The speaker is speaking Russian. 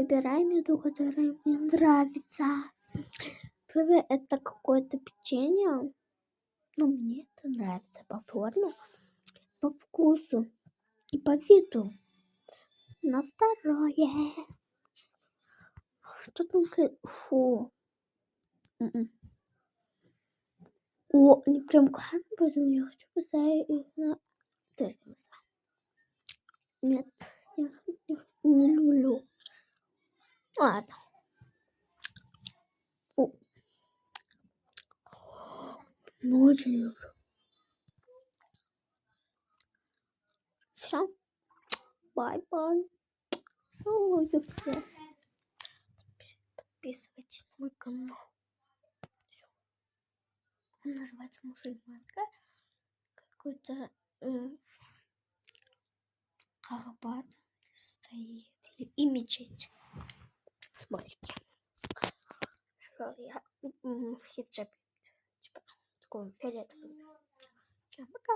выбираем еду, которая мне нравится. Первое это какое-то печенье. Ну, мне это нравится по форме, по вкусу и по виду. На второе. Что там след... Фу. О, они прям классно, поэтому я хочу поставить их на третье место. Нет, я их не люблю. Ладно. О. Очень люблю. Все. Бай-бай. Целую всех. Подписывайтесь на мой канал. Всё. Он называется мусульманка. Какой-то Арбат стоит. И мечеть. Смотрите. Я в хиджабе. Типа, таком фиолетовом. Пока.